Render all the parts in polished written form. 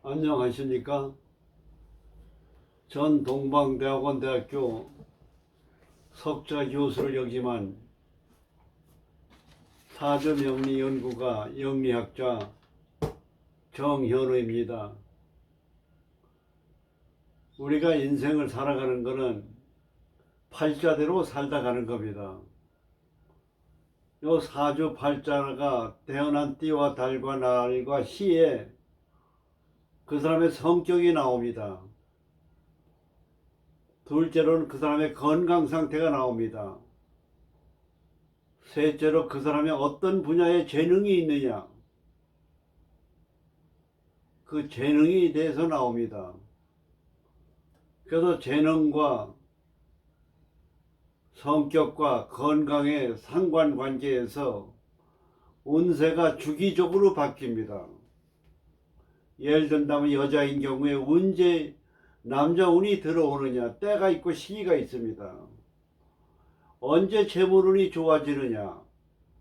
안녕하십니까? 전 동방대학원대학교 석좌 교수를 역임한 사주명리연구가 영리학자 정현우입니다. 우리가 인생을 살아가는 것은 팔자대로 살다 가는 겁니다. 요 사주 팔자가 태어난 띠와 달과 날과 시에 그 사람의 성격이 나옵니다. 둘째로는 그 사람의 건강 상태가 나옵니다. 셋째로 그 사람의 어떤 분야에 재능이 있느냐, 그 재능에 대해서 나옵니다. 그래서 재능과 성격과 건강의 상관관계에서 운세가 주기적으로 바뀝니다. 예를 든다면 여자인 경우에 언제 남자 운이 들어오느냐, 때가 있고 시기가 있습니다. 언제 재물운이 좋아지느냐,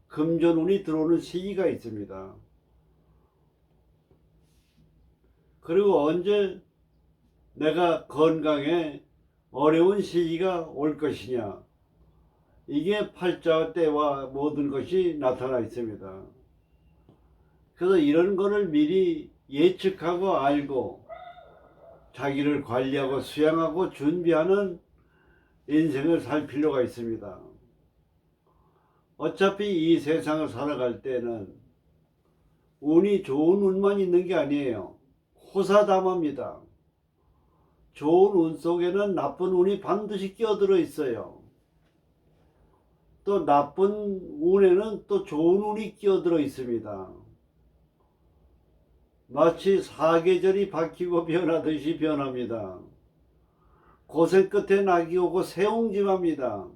금전운이 들어오는 시기가 있습니다. 그리고 언제 내가 건강에 어려운 시기가 올 것이냐, 이게 팔자 때와 모든 것이 나타나 있습니다. 그래서 이런 거를 미리 예측하고 알고 자기를 관리하고 수양하고 준비하는 인생을 살 필요가 있습니다. 어차피 이 세상을 살아갈 때는 운이 좋은 운만 있는 게 아니에요. 호사다마입니다. 좋은 운 속에는 나쁜 운이 반드시 끼어들어 있어요. 또 나쁜 운에는 또 좋은 운이 끼어들어 있습니다. 마치 사계절이 바뀌고 변하듯이 변합니다. 고생 끝에 낙이 오고 새옹지마입니다.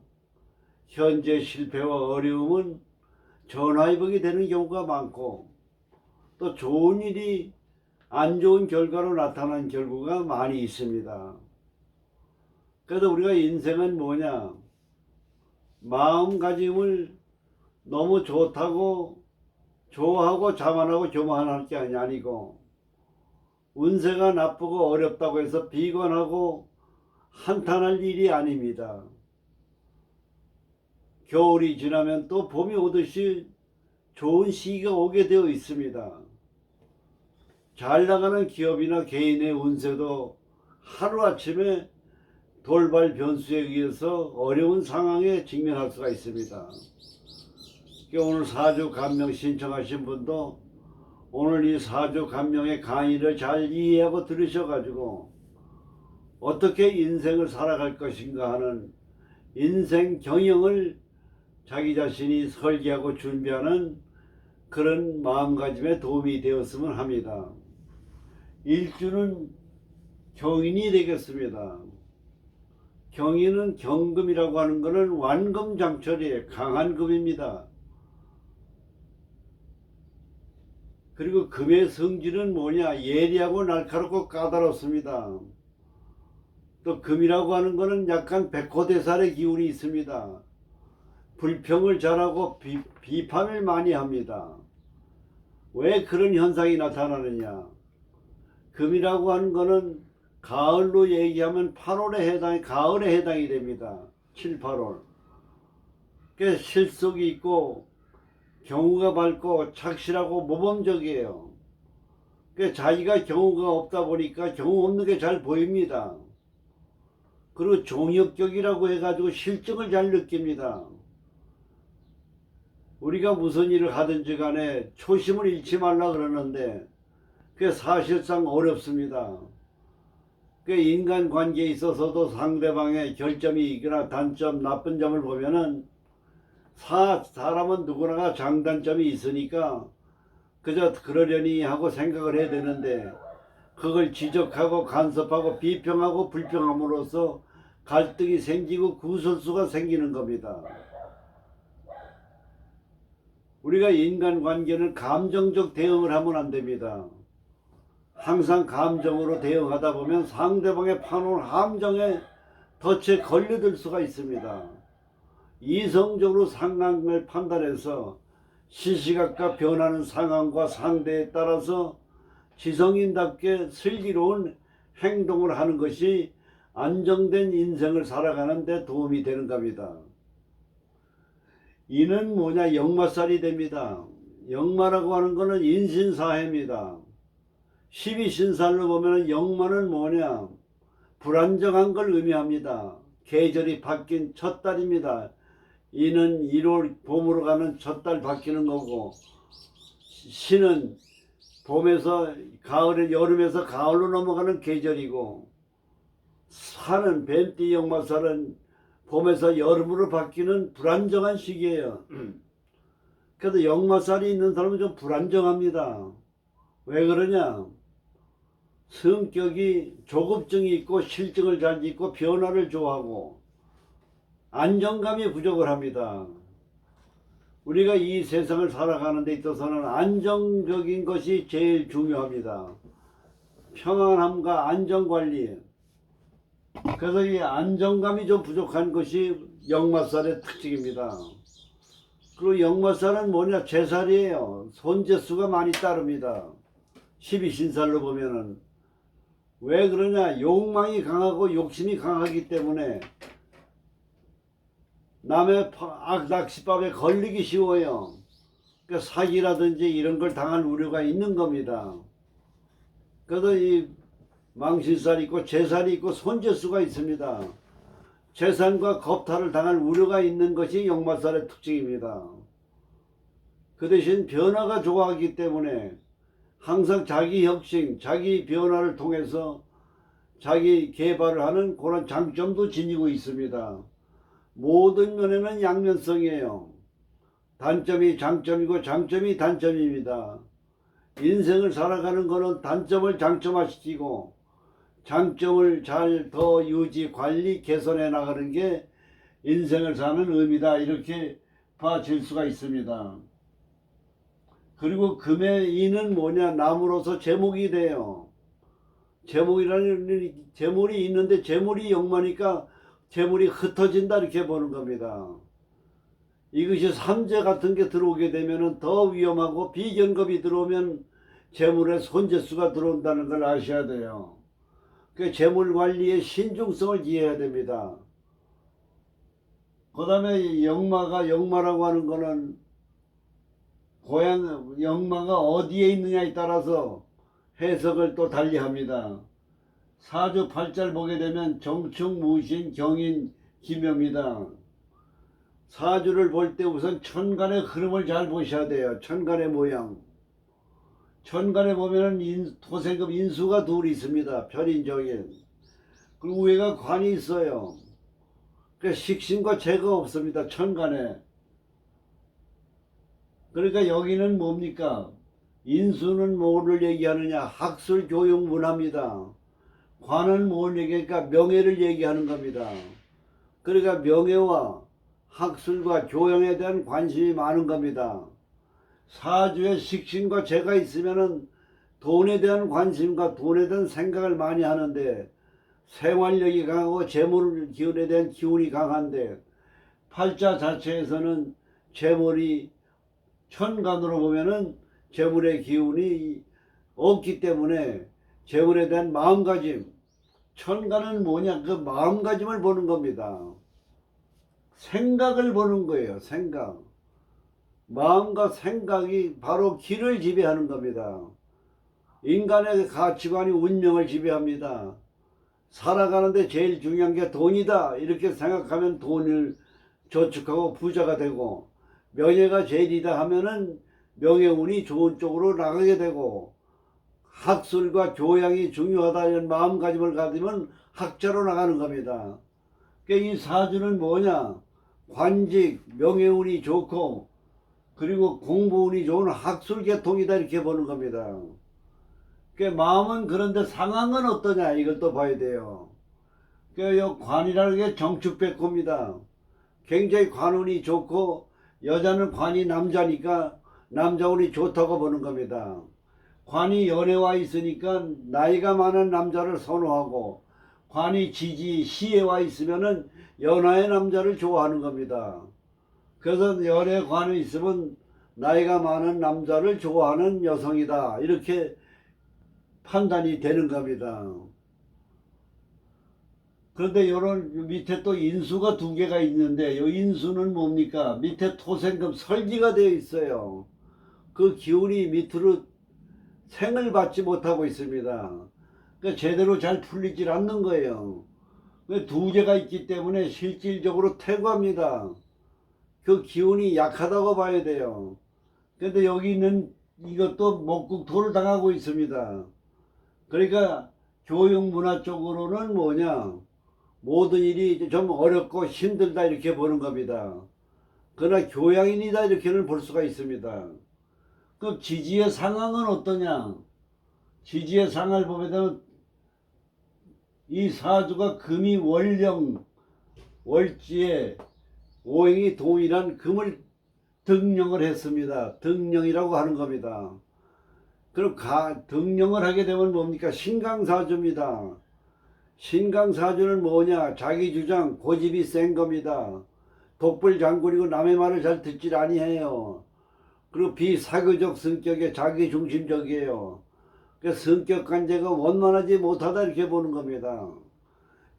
현재 실패와 어려움은 전화위복이 되는 경우가 많고, 또 좋은 일이 안 좋은 결과로 나타난 경우가 많이 있습니다. 그래서 우리가 인생은 뭐냐, 마음가짐을 너무 좋다고 좋아하고 자만하고 교만할 게 아니고, 운세가 나쁘고 어렵다고 해서 비관하고 한탄할 일이 아닙니다. 겨울이 지나면 또 봄이 오듯이 좋은 시기가 오게 되어 있습니다. 잘 나가는 기업이나 개인의 운세도 하루아침에 돌발 변수에 의해서 어려운 상황에 직면할 수가 있습니다. 오늘 사주 감명 신청하신 분도 오늘 이 사주 감명의 강의를 잘 이해하고 들으셔가지고 어떻게 인생을 살아갈 것인가 하는 인생 경영을 자기 자신이 설계하고 준비하는 그런 마음가짐에 도움이 되었으면 합니다. 일주는 경인이 되겠습니다. 경인은 경금이라고 하는 것은 완금장철이에요. 강한 금입니다. 그리고 금의 성질은 뭐냐, 예리하고 날카롭고 까다롭습니다. 또 금이라고 하는 것은 약간 백호대살의 기운이 있습니다. 불평을 잘하고 비판을 많이 합니다. 왜 그런 현상이 나타나느냐, 금이라고 하는 것은 가을로 얘기하면 8월에 가을에 해당이 됩니다. 7, 8월. 그래서 실속이 있고 경우가 밝고 착실하고 모범적이에요. 그러니까 자기가 경우가 없다 보니까 경우 없는 게 잘 보입니다. 그리고 종역격이라고 해가지고 실증을 잘 느낍니다. 우리가 무슨 일을 하든지 간에 초심을 잃지 말라 그러는데 그게 사실상 어렵습니다. 그 인간관계에 있어서도 상대방의 결점이 있거나 단점, 나쁜 점을 보면은 사람은 누구나가 장단점이 있으니까 그저 그러려니 하고 생각을 해야 되는데, 그걸 지적하고 간섭하고 비평하고 불평함으로써 갈등이 생기고 구설수가 생기는 겁니다. 우리가 인간관계는 감정적 대응을 하면 안 됩니다. 항상 감정으로 대응하다 보면 상대방의 파놓은 함정에 덫에 걸려들 수가 있습니다. 이성적으로 상황을 판단해서 시시각각 변하는 상황과 상대에 따라서 지성인답게 슬기로운 행동을 하는 것이 안정된 인생을 살아가는 데 도움이 되는 겁니다. 이는 뭐냐? 역마살이 됩니다. 역마라고 하는 것은 인신사해입니다. 12신살로 보면 역마는 뭐냐? 불안정한 걸 의미합니다. 계절이 바뀐 첫 달입니다. 이는 1월 봄으로 가는 첫 달 바뀌는 거고, 신은 봄에서 가을에, 여름에서 가을로 넘어가는 계절이고, 살은 뱀띠 역마살은 봄에서 여름으로 바뀌는 불안정한 시기예요. 그래도 역마살이 있는 사람은 좀 불안정합니다. 왜 그러냐? 성격이 조급증이 있고 실증을 잘 짓고 변화를 좋아하고 안정감이 부족을 합니다. 우리가 이 세상을 살아가는 데 있어서는 안정적인 것이 제일 중요합니다. 평안함과 안정관리. 그래서 이 안정감이 좀 부족한 것이 역마살의 특징입니다. 그리고 역마살은 뭐냐? 제살이에요. 손재수가 많이 따릅니다. 12신살로 보면은. 왜 그러냐? 욕망이 강하고 욕심이 강하기 때문에 남의 낚싯밥에 걸리기 쉬워요. 그러니까 사기라든지 이런 걸 당할 우려가 있는 겁니다. 그래서 이 망신살이 있고 재살이 있고 손재수가 있습니다. 재산과 겁탈을 당할 우려가 있는 것이 역마살의 특징입니다. 그 대신 변화가 좋아하기 때문에 항상 자기 혁신, 자기 변화를 통해서 자기 개발을 하는 그런 장점도 지니고 있습니다. 모든 면에는 양면성이에요. 단점이 장점이고 장점이 단점입니다. 인생을 살아가는 것은 단점을 장점화시키고 장점을 잘 더 유지, 관리, 개선해 나가는 게 인생을 사는 의미다. 이렇게 봐질 수가 있습니다. 그리고 금의 이는 뭐냐? 나무로서 제목이 돼요. 제목이라는 재물이 있는데 재물이 역마니까 재물이 흩어진다 이렇게 보는 겁니다. 이것이 삼재 같은 게 들어오게 되면 더 위험하고 비견겁이 들어오면 재물에 손재수가 들어온다는 걸 아셔야 돼요. 그 재물 관리에 신중성을 기해야 됩니다. 그 다음에 역마라고 하는 거는 역마가 어디에 있느냐에 따라서 해석을 또 달리합니다. 사주 팔자를 보게 되면 정축, 무신, 경인, 기묘입니다. 사주를 볼 때 우선 천간의 흐름을 잘 보셔야 돼요. 천간의 모양. 천간에 보면은 토생금 인수가 둘이 있습니다. 편인적인. 그리고 위에가 관이 있어요. 그러니까 식신과 재가 없습니다. 천간에. 그러니까 여기는 뭡니까? 인수는 뭐를 얘기하느냐? 학술, 교육, 문화입니다. 관은 뭘 얘기하니까 명예를 얘기하는 겁니다. 그러니까 명예와 학술과 교養에 대한 관심이 많은 겁니다. 사주에 식신과 재가 있으면은 돈에 대한 관심과 돈에 대한 생각을 많이 하는데 생활력이 강하고 재물 기운에 대한 기운이 강한데 팔자 자체에서는 재물이 천간으로 보면은 재물의 기운이 없기 때문에 재물에 대한 마음가짐, 천간은 뭐냐? 그 마음가짐을 보는 겁니다. 생각을 보는 거예요. 생각. 마음과 생각이 바로 길을 지배하는 겁니다. 인간의 가치관이 운명을 지배합니다. 살아가는데 제일 중요한 게 돈이다. 이렇게 생각하면 돈을 저축하고 부자가 되고, 명예가 제일이다 하면은 명예운이 좋은 쪽으로 나가게 되고, 학술과 교양이 중요하다 이런 마음가짐을 가지면 학자로 나가는 겁니다. 그러니까 이 사주는 뭐냐? 관직, 명예운이 좋고 그리고 공부운이 좋은 학술계통이다 이렇게 보는 겁니다. 그러니까 마음은 그런데 상황은 어떠냐 이것도 봐야 돼요. 그러니까 관이라는 게 정축백호입니다. 굉장히 관운이 좋고 여자는 관이 남자니까 남자운이 좋다고 보는 겁니다. 관이 연애와 있으니까 나이가 많은 남자를 선호하고 관이 지지, 시에와 있으면은 연하의 남자를 좋아하는 겁니다. 그래서 연애 관이 있으면 나이가 많은 남자를 좋아하는 여성이다. 이렇게 판단이 되는 겁니다. 그런데 요런 밑에 또 인수가 두 개가 있는데 요 인수는 뭡니까? 밑에 토생금 설기가 되어 있어요. 그 기운이 밑으로 생을 받지 못하고 있습니다. 그러니까 제대로 잘 풀리질 않는 거예요. 두 개가 있기 때문에 실질적으로 퇴거합니다. 그 기운이 약하다고 봐야 돼요. 근데 여기 있는 이것도 목국토를 당하고 있습니다. 그러니까 교육 문화 쪽으로는 뭐냐, 모든 일이 좀 어렵고 힘들다 이렇게 보는 겁니다. 그러나 교양인이다 이렇게는 볼 수가 있습니다. 그럼 지지의 상황은 어떠냐? 지지의 상황을 보면 이 사주가 금이 월령 월지에 오행이 동일한 금을 등령을 했습니다. 등령이라고 하는 겁니다. 그럼 등령을 하게 되면 뭡니까? 신강사주입니다. 신강사주는 뭐냐? 자기 주장 고집이 센 겁니다. 독불장군이고 남의 말을 잘 듣질 아니해요. 그리고 비사교적 성격에 자기중심적이에요. 그래서 성격 관계가 원만하지 못하다 이렇게 보는 겁니다.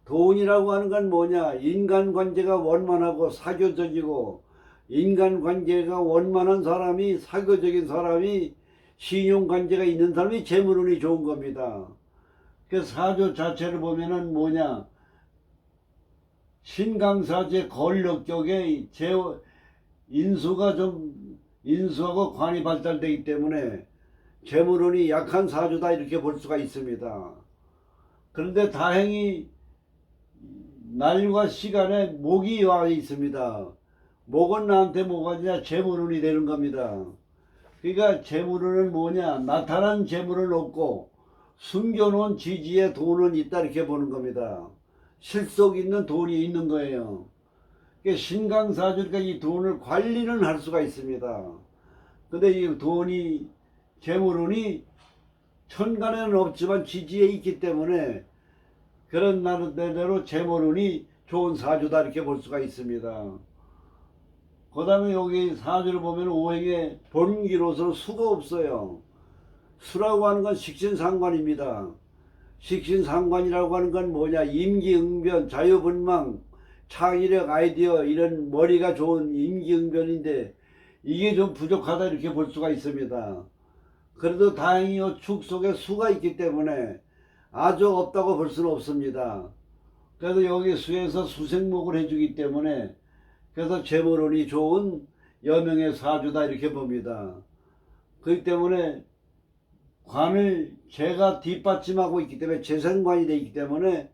돈이라고 하는 건 뭐냐? 인간관계가 원만하고 사교적이고, 인간관계가 원만한 사람이, 사교적인 사람이, 신용관계가 있는 사람이 재물운이 좋은 겁니다. 그 사주 자체를 보면은 뭐냐? 신강사주의 권력격에 인수가 좀, 인수하고 관이 발달되기 때문에 재물운이 약한 사주다 이렇게 볼 수가 있습니다. 그런데 다행히 날과 시간에 목이 와 있습니다. 목은 나한테 뭐가 되냐? 재물운이 되는 겁니다. 그러니까 재물운은 뭐냐? 나타난 재물은 없고 숨겨놓은 지지의 돈은 있다 이렇게 보는 겁니다. 실속 있는 돈이 있는 거예요. 그러니까 신강사주니까 이 돈을 관리는 할 수가 있습니다. 근데 이 돈이 재물운이 천간에는 없지만 지지에 있기 때문에 그런 나름대로 재물운이 좋은 사주다 이렇게 볼 수가 있습니다. 그 다음에 여기 사주를 보면 오행에 본기로서는 수가 없어요. 수라고 하는 건 식신상관입니다. 식신상관이라고 하는 건 뭐냐? 임기응변, 자유분방, 창의력, 아이디어 이런 머리가 좋은 임기응변인데 이게 좀 부족하다 이렇게 볼 수가 있습니다. 그래도 다행히 축 속에 수가 있기 때문에 아주 없다고 볼 수는 없습니다. 그래서 여기 수에서 수생목을 해주기 때문에 그래서 재물운이 좋은 여명의 사주다 이렇게 봅니다. 그렇기 때문에 관을 제가 뒷받침하고 있기 때문에 재생관이 되어 있기 때문에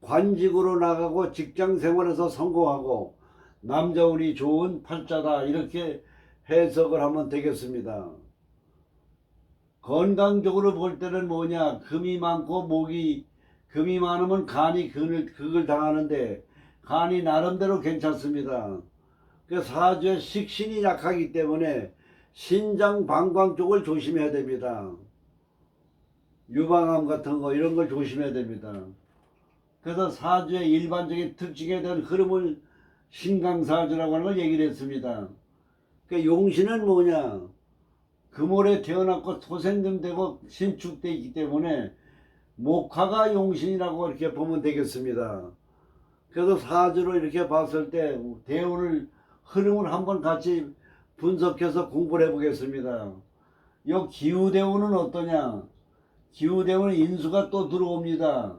관직으로 나가고 직장생활에서 성공하고 남자운이 좋은 팔자다 이렇게 해석을 하면 되겠습니다. 건강적으로 볼 때는 뭐냐? 금이 많고 금이 많으면 간이 극을 당하는데 간이 나름대로 괜찮습니다. 그 사주의 식신이 약하기 때문에 신장 방광 쪽을 조심해야 됩니다. 유방암 같은 거 이런 걸 조심해야 됩니다. 그래서 사주의 일반적인 특징에 대한 흐름을 신강사주라고 하는 걸 얘기를 했습니다. 그 용신은 뭐냐? 금월에 태어났고 토생금 되고 신축되어 있기 때문에 목화가 용신이라고 이렇게 보면 되겠습니다. 그래서 사주를 이렇게 봤을 때 대운을 흐름을 한번 같이 분석해서 공부를 해보겠습니다. 이 기후대운은 어떠냐? 기후대운은 인수가 또 들어옵니다.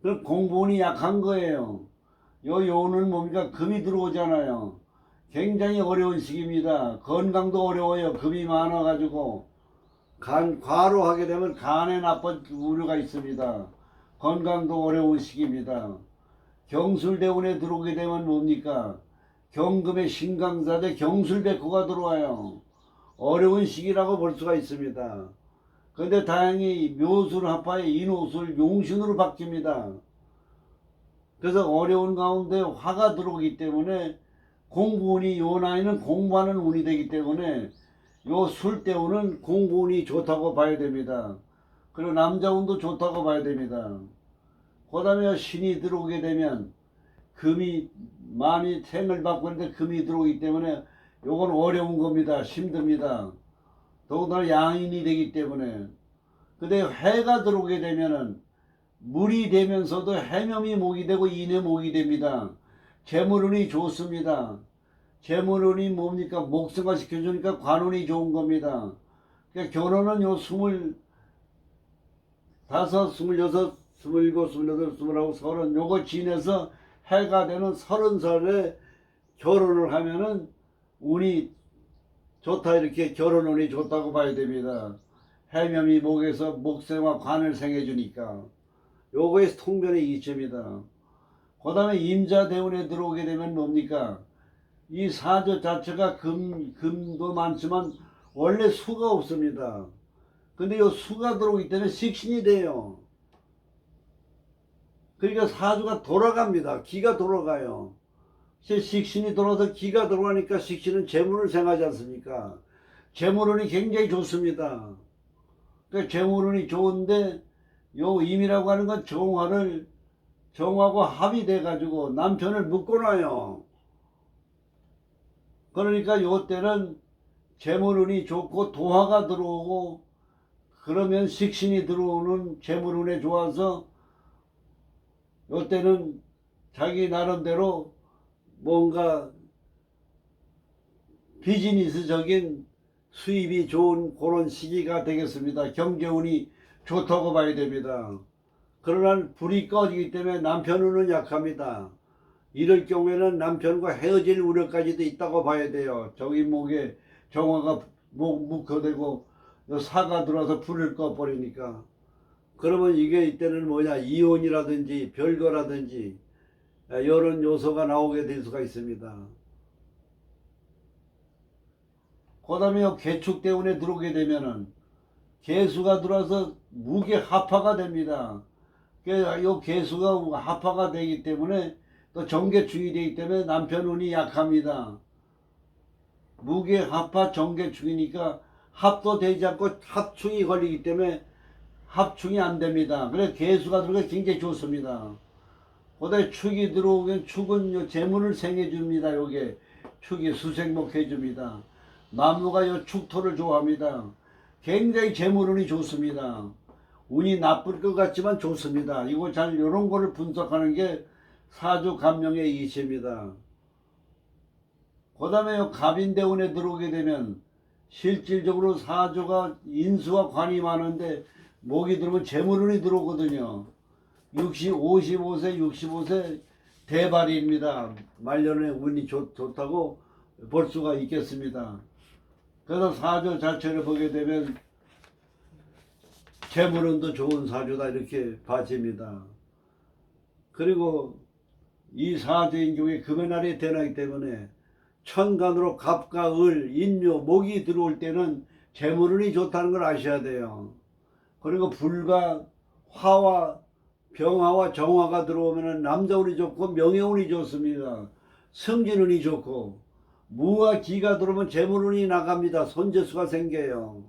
그럼 공부운이 약한 거예요. 요운은 뭡니까? 금이 들어오잖아요. 굉장히 어려운 시기입니다. 건강도 어려워요. 금이 많아가지고 과로 하게 되면 간에 나쁜 우려가 있습니다. 건강도 어려운 시기입니다. 경술대운에 들어오게 되면 뭡니까? 경금의 신강사대 경술백호가 들어와요. 어려운 시기라고 볼 수가 있습니다. 그런데 다행히 묘술합화의 인호술 용신으로 바뀝니다. 그래서 어려운 가운데 화가 들어오기 때문에 공부운이 요 나이는 공부하는 운이 되기 때문에 요 술대운은 공부운이 좋다고 봐야 됩니다. 그리고 남자운도 좋다고 봐야 됩니다. 그 다음에 신이 들어오게 되면 금이 많이 생을 받고 있는데 금이 들어오기 때문에 요건 어려운 겁니다. 힘듭니다. 더군다나 양인이 되기 때문에 근데 해가 들어오게 되면은 물이 되면서도 해묘이 목이 되고 인의 목이 됩니다. 재물운이 좋습니다. 재물운이 뭡니까? 목성화 시켜주니까 관운이 좋은 겁니다. 그러니까 결혼은 요 25, 26, 27, 28, 29, 30 요거 지내서 해가 되는 30살에 결혼을 하면은 운이 좋다, 이렇게 결혼운이 좋다고 봐야 됩니다. 해묘이 목에서 목생과 관을 생해주니까 요거의 통변의 이점이다. 그 다음에 임자대운에 들어오게 되면 뭡니까? 이 사주 자체가 금도 많지만 원래 수가 없습니다. 근데 요 수가 들어오기 때문에 식신이 돼요. 그러니까 사주가 돌아갑니다. 기가 돌아가요. 식신이 돌아서 기가 돌아가니까 식신은 재물을 생하지 않습니까? 재물운이 굉장히 좋습니다. 그러니까 재물운이 좋은데 요 임이라고 하는 건 정화하고 합이 돼가지고 남편을 묶어놔요. 그러니까 요 때는 재물운이 좋고 도화가 들어오고 그러면 식신이 들어오는 재물운에 좋아서 요 때는 자기 나름대로 뭔가 비즈니스적인 수입이 좋은 그런 시기가 되겠습니다. 경제운이 좋다고 봐야 됩니다. 그러나 불이 꺼지기 때문에 남편운은 약합니다. 이럴 경우에는 남편과 헤어질 우려까지도 있다고 봐야 돼요. 저기 목에 정화가 묵혀되고 사가 들어와서 불을 꺼버리니까. 그러면 이게 이때는 뭐냐, 이혼이라든지 별거라든지 이런 요소가 나오게 될 수가 있습니다. 그 다음에 개축대운에 들어오게 되면은 개수가 들어와서 무게 합화가 됩니다. 이 개수가 합화가 되기 때문에 또 정계충이 되기 때문에 남편운이 약합니다. 무게 합화 정계충이니까 합도 되지 않고 합충이 걸리기 때문에 합충이 안 됩니다. 그래서 개수가 들어오면 굉장히 좋습니다. 그다음에 축이 들어오면 축은 재물을 생해 줍니다. 요게 축이 수생목 해줍니다. 나무가 요 축토를 좋아합니다. 굉장히 재물운이 좋습니다. 운이 나쁠 것 같지만 좋습니다. 이거 잘 요런 거를 분석하는 게 사주 감명의 이치입니다. 그 다음에 갑인대운에 들어오게 되면 실질적으로 사주가 인수와 관이 많은데 목이 들어오면 재물운이 들어오거든요. 55세 65세 대발입니다. 말년에 운이 좋다고 볼 수가 있겠습니다. 그래서 사주 자체를 보게 되면 재물운도 좋은 사주다, 이렇게 봐집니다. 그리고 이 사주인 경우에 금의 날이 되나기 때문에 천간으로 갑과 을, 인묘, 목이 들어올 때는 재물운이 좋다는 걸 아셔야 돼요. 그리고 불과 화와 병화와 정화가 들어오면 남자운이 좋고 명예운이 좋습니다. 승진운이 좋고, 무와 기가 들어오면 재물운이 나갑니다. 손재수가 생겨요.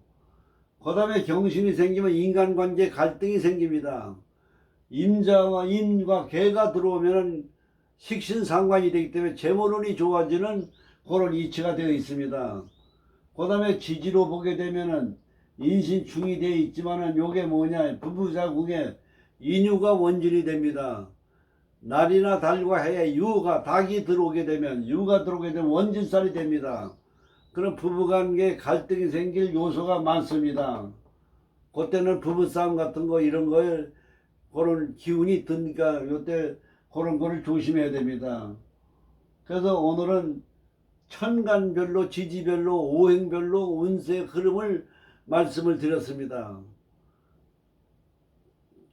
그 다음에 경신이 생기면 인간관계 갈등이 생깁니다. 임과 개가 들어오면 식신상관이 되기 때문에 재물운이 좋아지는 그런 이치가 되어 있습니다. 그 다음에 지지로 보게 되면은 인신충이 되어 있지만은 요게 뭐냐, 부부자궁에 인유가 원진이 됩니다. 날이나 달과 해에 닭이 들어오게 되면 원진살이 됩니다. 그럼 부부관계에 갈등이 생길 요소가 많습니다. 그때는 부부싸움 같은 거 이런 거에 그런 기운이 드니까 요때 그런 거를 조심해야 됩니다. 그래서 오늘은 천간별로, 지지별로, 오행별로 운세의 흐름을 말씀을 드렸습니다.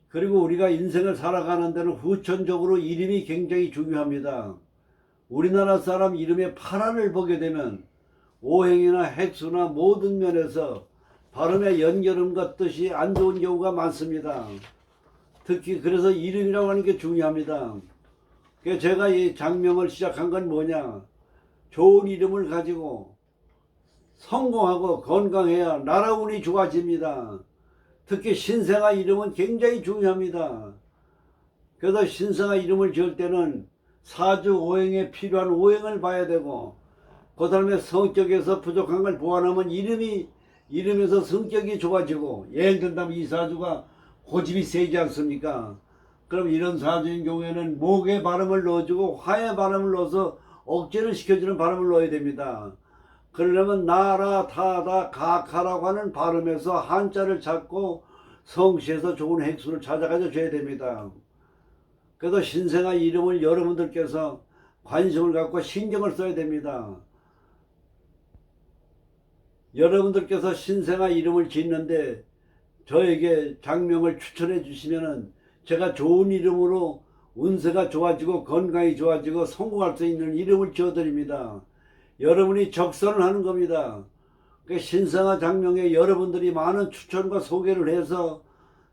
그리고 우리가 인생을 살아가는 데는 후천적으로 이름이 굉장히 중요합니다. 우리나라 사람 이름의 파란을 보게 되면 오행이나 핵수나 모든 면에서 발음의 연결음과 뜻이 안 좋은 경우가 많습니다. 특히 그래서 이름이라고 하는 게 중요합니다. 그래서 제가 이 장명을 시작한 건 뭐냐, 좋은 이름을 가지고 성공하고 건강해야 나라 운이 좋아집니다. 특히 신생아 이름은 굉장히 중요합니다. 그래서 신생아 이름을 지을 때는 사주 오행에 필요한 오행을 봐야 되고, 그 다음에 성격에서 부족한 걸 보완하면 이름이 이러면서 성격이 좋아지고, 예를 든다면 이 사주가 고집이 세지 않습니까? 그럼 이런 사주인 경우에는 목에 발음을 넣어주고 화에 발음을 넣어서 억제를 시켜주는 발음을 넣어야 됩니다. 그러려면 나라, 타다, 가카라고 하는 발음에서 한자를 찾고 성씨에서 좋은 획수를 찾아가져 줘야 됩니다. 그래서 신생아 이름을 여러분들께서 관심을 갖고 신경을 써야 됩니다. 여러분들께서 신생아 이름을 짓는데 저에게 장명을 추천해 주시면은 제가 좋은 이름으로 운세가 좋아지고 건강이 좋아지고 성공할 수 있는 이름을 지어드립니다. 여러분이 적선을 하는 겁니다. 그 신생아 장명에 여러분들이 많은 추천과 소개를 해서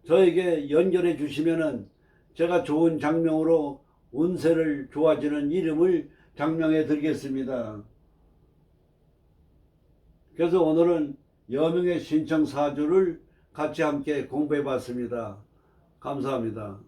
저에게 연결해 주시면은 제가 좋은 장명으로 운세를 좋아지는 이름을 장명해 드리겠습니다. 그래서 오늘은 여명의 신청 사주를 같이 함께 공부해 봤습니다. 감사합니다.